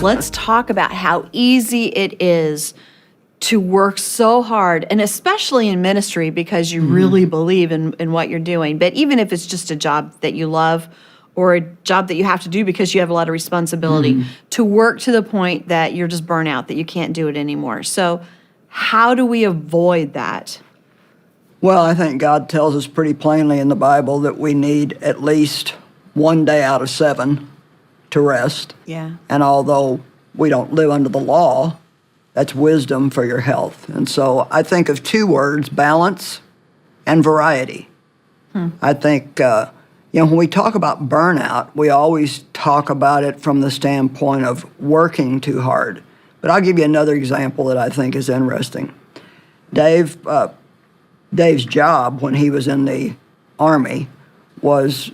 Let's talk about how easy it is to work so hard, and especially in ministry because you really believe in what you're doing. But even if it's just a job that you love or a job that you have to do because you have a lot of responsibility, to work to the point that you're just burnt out, that you can't do it anymore. So how do we avoid that? Well, I think God tells us pretty plainly in the Bible that we need at least one day out of 7 to rest. Yeah. And although we don't live under the law, that's wisdom for your health. And so I think of 2 words, balance and variety. I think, when we talk about burnout, we always talk about it from the standpoint of working too hard. But I'll give you another example that I think is interesting. Dave's job when he was in the Army was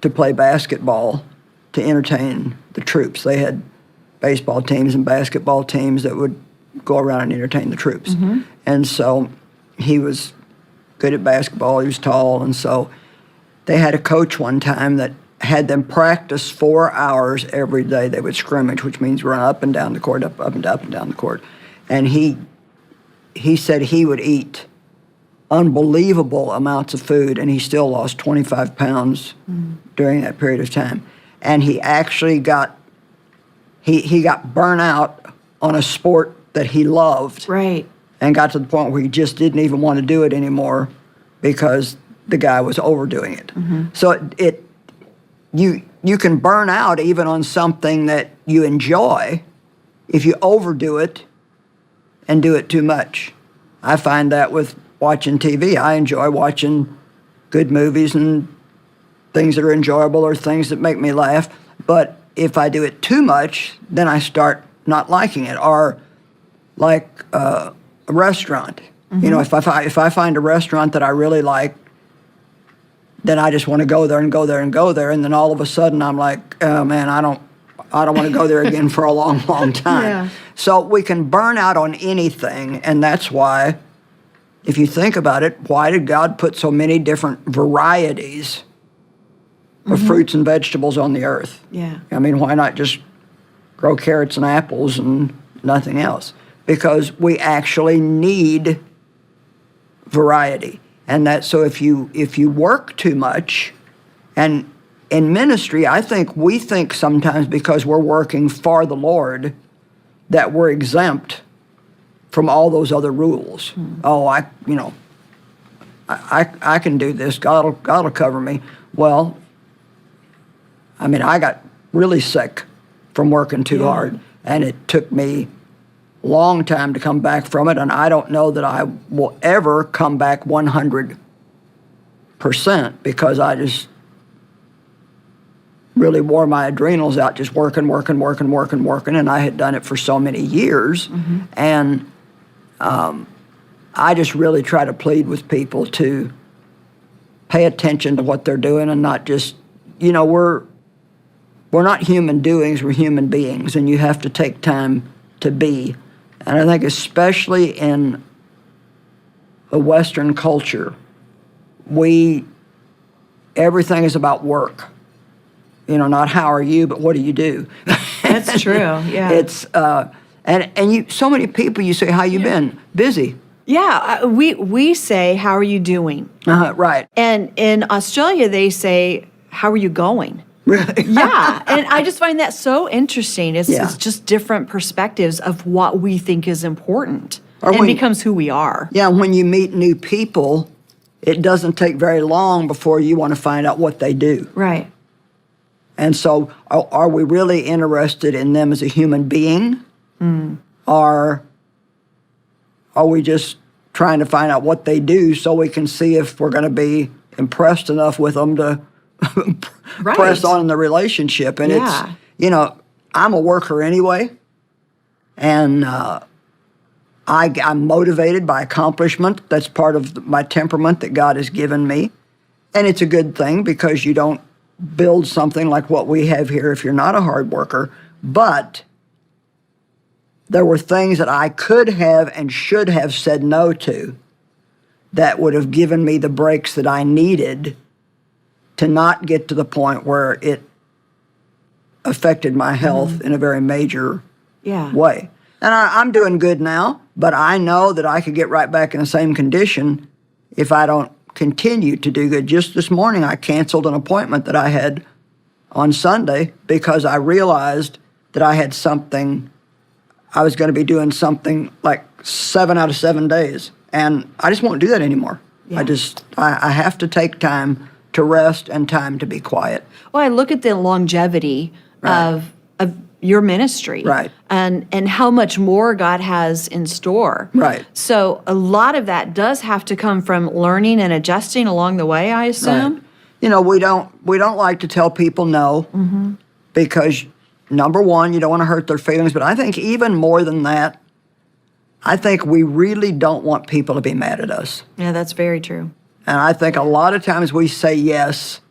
to play basketball to entertain the troops. They had baseball teams and basketball teams that would go around and entertain the troops. And so he was good at basketball, he was tall, and so they had a coach one time that had them practice 4 hours every day. They would scrimmage, which means run up and down the court, up and down the court. And he said he would eat unbelievable amounts of food, and he still lost 25 pounds during that period of time. And he actually got burnt out on a sport that he loved. Right. And got to the point where he just didn't even want to do it anymore because the guy was overdoing it. So you can burn out even on something that you enjoy if you overdo it and do it too much. I find that with watching TV. I enjoy watching good movies and things that are enjoyable or things that make me laugh. But if I do it too much, then I start not liking it. Or like a restaurant. If I find a restaurant that I really like, then I just want to go there and go there and go there. And then all of a sudden I'm like, oh man, I don't want to go there again for a long, long time. Yeah. So we can burn out on anything, and that's why, if you think about it, why did God put so many different varieties of fruits and vegetables on the earth? Yeah. I mean, why not just grow carrots and apples and nothing else? Because we actually need variety. And that, so if you work too much, and in ministry, I think we think sometimes because we're working for the Lord that we're exempt from all those other rules. Oh, I can do this. God will cover me. Well, I mean, I got really sick from working too hard, and it took me a long time to come back from it, and I don't know that I will ever come back 100% because I just really wore my adrenals out just working, and I had done it for so many years. And I just really try to plead with people to pay attention to what they're doing and not just, we're not human doings, we're human beings, and you have to take time to be. And I think especially in a Western culture, everything is about work. Not how are you, but what do you do? That's true, yeah. It's, so many people, you say, how you been? Busy. Yeah, we say, how are you doing? Right. And in Australia, they say, how are you going? Really? Yeah, and I just find that so interesting. It's just different perspectives of what we think is important, and becomes who we are. Yeah, when you meet new people, it doesn't take very long before you want to find out what they do. Right. And so are we really interested in them as a human being? Or are we just trying to find out what they do so we can see if we're going to be impressed enough with them to press on in the relationship? And it's, I'm a worker anyway, and I'm motivated by accomplishment. That's part of my temperament that God has given me. And it's a good thing because you don't build something like what we have here if you're not a hard worker. But there were things that I could have and should have said no to that would have given me the breaks that I needed to not get to the point where it affected my health in a very major Yeah. way. And I'm doing good now, but I know that I could get right back in the same condition if I don't continue to do good. Just this morning, I canceled an appointment that I had on Sunday because I realized that I had something, I was going to be doing something like 7 out of 7 days. And I just won't do that anymore. Yeah. I have to take time to rest and time to be quiet. Well, I look at the longevity Right. of your ministry, Right. and how much more God has in store. Right. So a lot of that does have to come from learning and adjusting along the way, I assume. Right. You know, we don't like to tell people no because number one, you don't want to hurt their feelings, but I think even more than that, I think we really don't want people to be mad at us. Yeah, that's very true. And I think a lot of times we say yes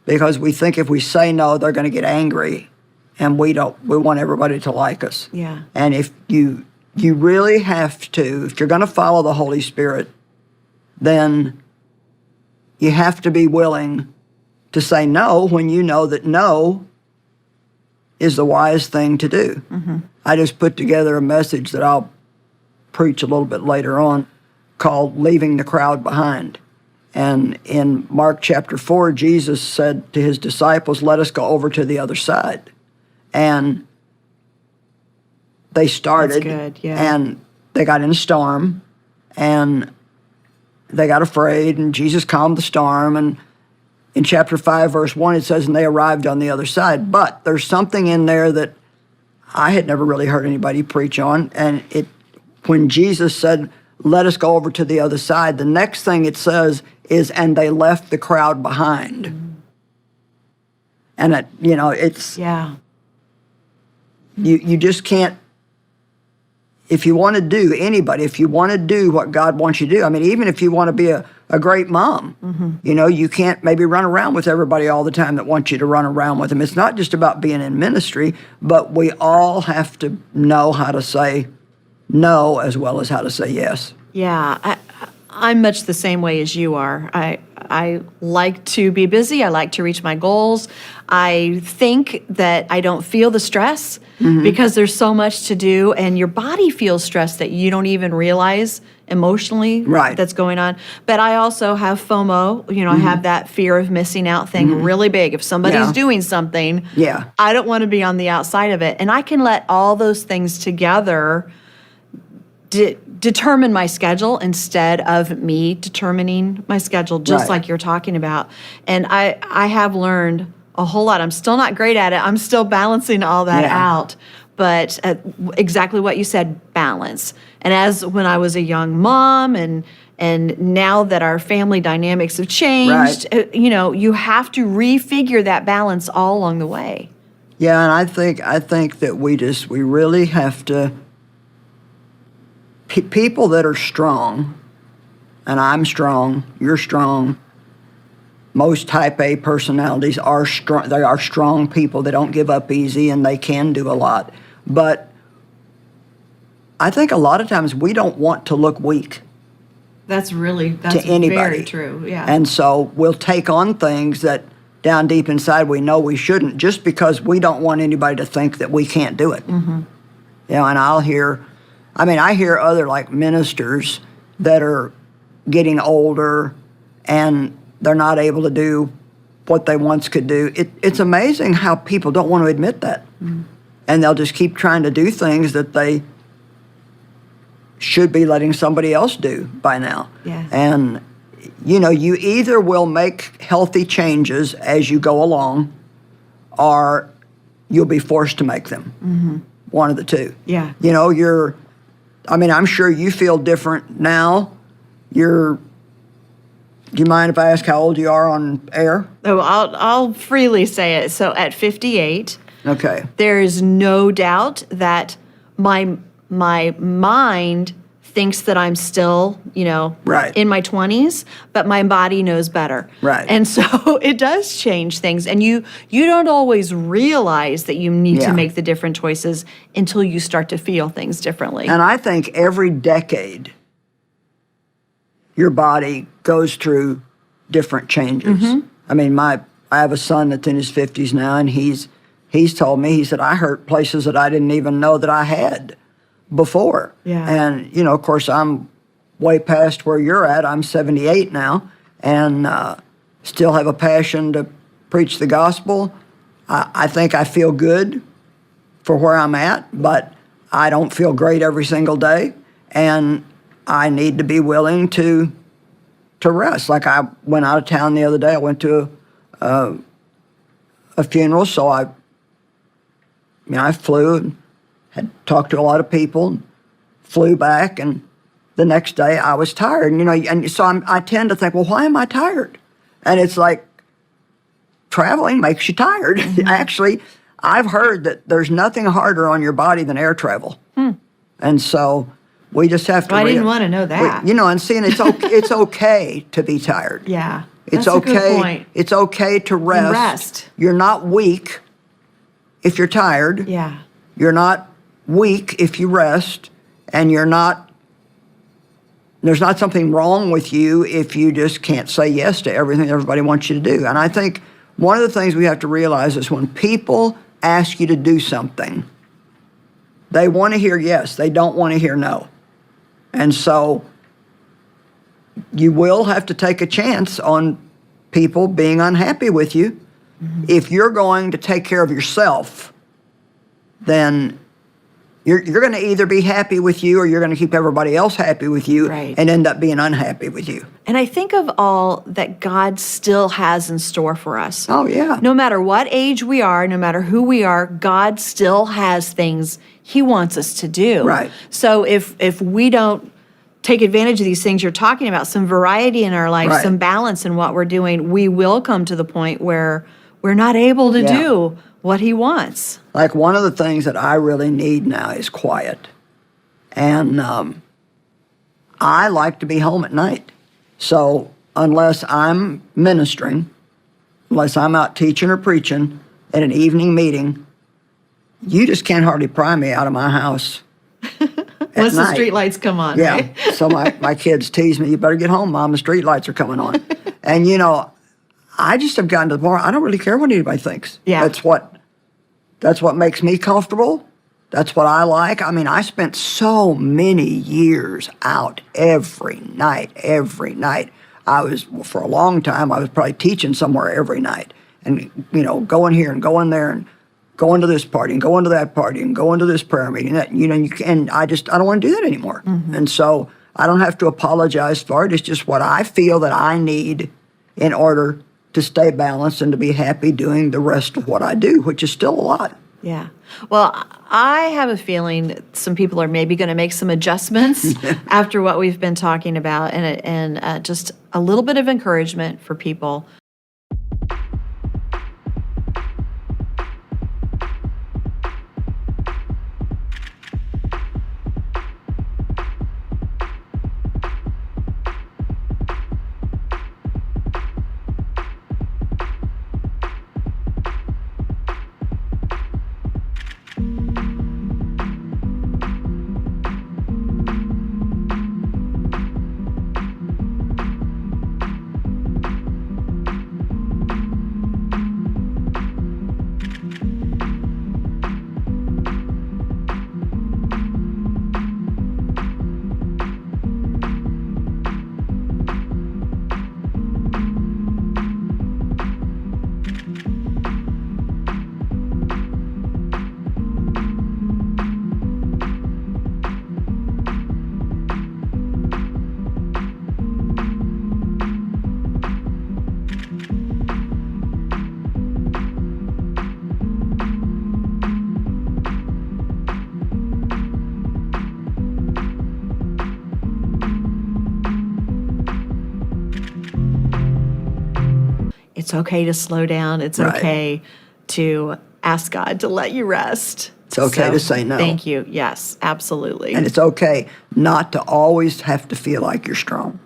because we think if we say no, they're going to get angry, and we want everybody to like us. Yeah. And if you really have to, if you're going to follow the Holy Spirit, then you have to be willing to say no when you know that no is the wise thing to do. I just put together a message that I'll preach a little bit later on called Leaving the Crowd Behind. And in Mark chapter 4, Jesus said to his disciples, let us go over to the other side. And they started, That's good, yeah. and they got in a storm, and they got afraid, and Jesus calmed the storm. And in chapter 5, verse 1, it says, and they arrived on the other side. But there's something in there that I had never really heard anybody preach on. And when Jesus said, let us go over to the other side, the next thing it says is, and they left the crowd behind. And it's, Yeah. you just can't, if you want to do, anybody, if you want to do what God wants you to do, I mean, even if you want to be a great mom, you can't maybe run around with everybody all the time that wants you to run around with them. It's not just about being in ministry, but we all have to know how to say no as well as how to say yes. Yeah, I'm much the same way as you are. I like to be busy. I like to reach my goals. I think that I don't feel the stress because there's so much to do, and your body feels stress that you don't even realize emotionally Right. that's going on. But I also have FOMO. I have that fear of missing out thing really big. If somebody's Yeah. doing something, Yeah. I don't want to be on the outside of it. And I can let all those things together determine my schedule instead of me determining my schedule, just Right. like you're talking about. And I have learned a whole lot. I'm still not great at it. I'm still balancing all that Yeah. out. But exactly what you said, balance. And as when I was a young mom, and now that our family dynamics have changed, you have to refigure that balance all along the way. Yeah, and I think that we really have to, people that are strong, and I'm strong, you're strong, most type A personalities are strong. They are strong people. They don't give up easy, and they can do a lot. But I think a lot of times we don't want to look weak That's to anybody. very true. Yeah. And so we'll take on things that down deep inside we know we shouldn't, just because we don't want anybody to think that we can't do it. And I hear other like ministers that are getting older and they're not able to do what they once could do. It's amazing how people don't want to admit that. And they'll just keep trying to do things that they should be letting somebody else do by now. Yeah. And, you either will make healthy changes as you go along, or you'll be forced to make them. One of the two. Yeah. I'm sure you feel different now. Do you mind if I ask how old you are on air? Oh, I'll freely say it. So at 58, Okay. there is no doubt that my mind thinks that I'm still, Right. in my 20s, but my body knows better. Right. And so it does change things. And you don't always realize that you need Yeah. to make the different choices until you start to feel things differently. And I think every decade, your body goes through different changes. I have a son that's in his 50s now, and he's he's told me, he said, I hurt places that I didn't even know that I had before. Yeah. And, of course, I'm way past where you're at. I'm 78 now, and still have a passion to preach the gospel. I think I feel good for where I'm at, but I don't feel great every single day, and I need to be willing to rest. Like I went out of town the other day. I went to a funeral, so I flew and had talked to a lot of people, flew back, and the next day I was tired. And so I tend to think, well, why am I tired? And it's like traveling makes you tired. Actually, I've heard that there's nothing harder on your body than air travel. And so we just have to. Well, I didn't want to know that. And seeing it's okay to be tired. Yeah, It's that's okay. a good point. It's okay to rest. And rest. You're not weak if you're tired. Yeah. You're not weak if you rest, and there's not something wrong with you if you just can't say yes to everything everybody wants you to do. And I think one of the things we have to realize is when people ask you to do something, they want to hear yes. They don't want to hear no. And so you will have to take a chance on people being unhappy with you. Mm-hmm. If you're going to take care of yourself, then you're going to either be happy with you or you're going to keep everybody else happy with you. Right. And end up being unhappy with you. And I think of all that God still has in store for us. Oh, yeah. No matter what age we are, no matter who we are, God still has things He wants us to do. Right. So if we don't take advantage of these things you're talking about, some variety in our life, Right. some balance in what we're doing, we will come to the point where we're not able to do what He wants. Like one of the things that I really need now is quiet. And I like to be home at night. So unless I'm ministering, unless I'm out teaching or preaching at an evening meeting, you just can't hardly pry me out of my house. Once the street lights come on, Yeah. right? So my kids tease me, you better get home, Mom, the street lights are coming on. And I just have gotten to the point, I don't really care what anybody thinks. Yeah. That's what makes me comfortable. That's what I like. I mean, I spent so many years out every night. For a long time, I was probably teaching somewhere every night. And, going here and going there and going to this party and going to that party and going to this prayer meeting. And I don't want to do that anymore. Mm-hmm. And so I don't have to apologize for it. It's just what I feel that I need in order to stay balanced and to be happy doing the rest of what I do, which is still a lot. Yeah. Well, I have a feeling that some people are maybe going to make some adjustments after what we've been talking about, and just a little bit of encouragement for people. It's okay to slow down. It's Right. okay to ask God to let you rest. It's okay to say no. Thank you. Yes, absolutely. And it's okay not to always have to feel like you're strong.